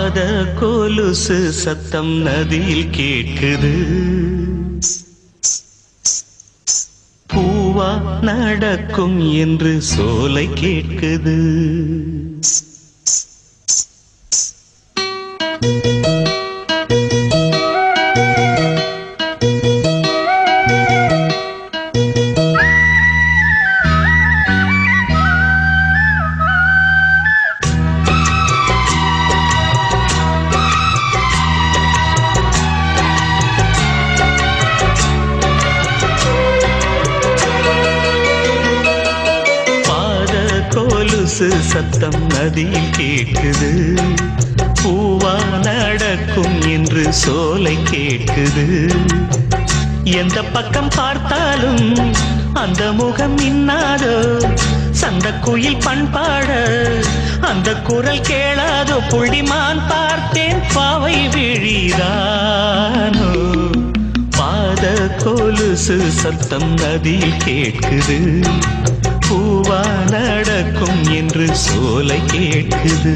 பாத கொலுசு சத்தம் நதியில் கேட்குது. பூவா நடக்கும் என்று சோலை கேட்குது. கொலுசு சத்தம் நதியில் கேட்குது. பூவா நடக்கும் என்று சோலை கேட்குது. எந்த பக்கம் பார்த்தாலும் அந்த முகம் இன்னாதோ, சந்தக்குயில் பண்பாட அந்த குரல் கேளாதோ. புள்ளிமான் பார்த்தேன் பாவை விழிதானோ. பாத கொலுசு சத்தம் நதியில் கேட்குது. பூவா நடக்கும் என்று சோலை கேட்குது.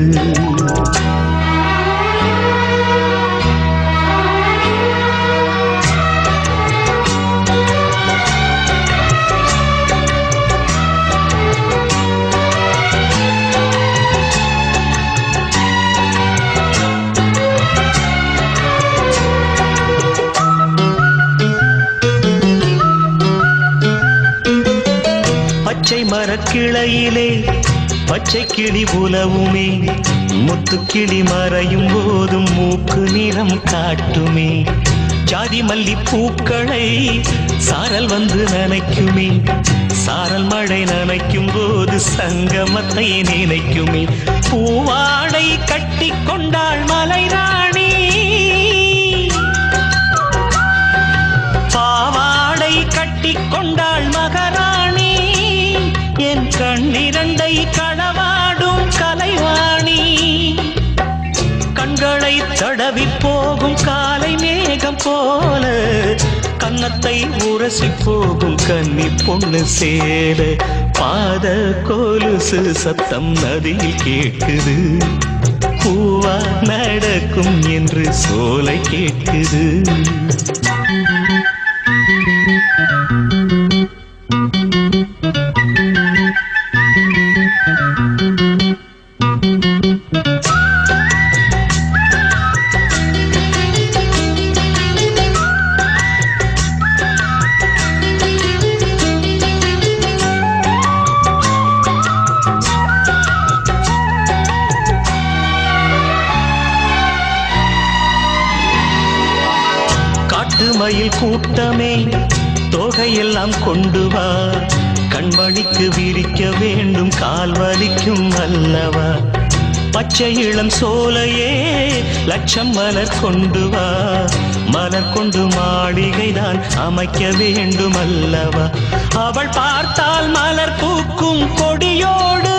பச்சை மரக்கிளையிலே பச்சை கிளி உலவுமே. முத்துக்கிளி மறையும் போதும் மூக்கு நிறம் காட்டுமே. ஜாதி மல்லி பூக்களை சாரல் வந்து நனைக்குமே. சாரல் மழை நனைக்கும் போது சங்கமத்தை நினைக்குமே. பூவாடை கட்டி கொண்டாள் மலை ராணி. பாவாடை கட்டி கொண்டாள் மகாராணி. என் கண்ணிரண்டை களவாடும் கலைவாணி. கண்களை தடவி போகும் காலை மேகம் போல, கன்னத்தை உரசி போகும் கன்னி பொண்ணு சேர. பாத கொலுசு சத்தம் நதியில் கேட்குது. பூவா நடக்கும் என்று சோலை கேட்குது. மயில் கூட்டமே தொகையெல்லாம் கொண்டு வா. கண்மணிக்கு விரிக்க வேண்டும் கால் வலிக்கும் அல்லவா. பச்சை இளம் சோலையே லட்சம் மலர் கொண்டு வா. மலர் கொண்டு மாளிகைதான் அமைக்க வேண்டும் அல்லவா. அவள் பார்த்தால் மலர் பூக்கும் கொடியோடு,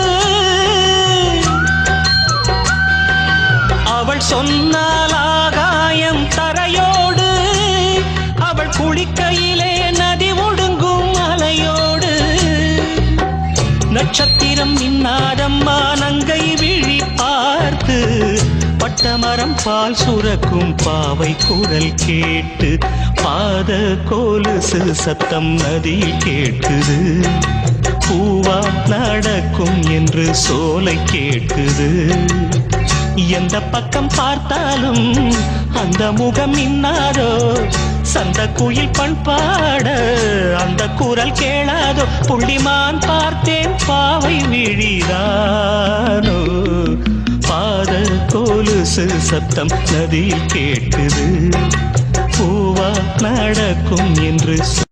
அவள் சொன்னால் ஆகாயம் தரையோடு. அவள் குளிக்கையிலே நதி ஒடுங்கும் அலையோடு. நட்சத்திரம் இன்னாதம்மா நங்கை விழி பார்த்து. பட்டமரம் பால் சுரக்கும் பாவை குரல் கேட்டு. பாத கொலுசு சத்தம் நதியில் கேட்குது. பூவா நடக்கும் என்று சோலை கேட்குது. எந்த பக்கம் பார்த்தாலும் அந்த முகம் இன்னாதோ, சந்த குயில் பண்பாட அந்த குரல் கேளாதோ. புள்ளிமான் பார்த்தேன் பாவை விழிதானோ. பாத கொலுசு சத்தம் நதியில் கேட்குது. பூவா நடக்கும் என்று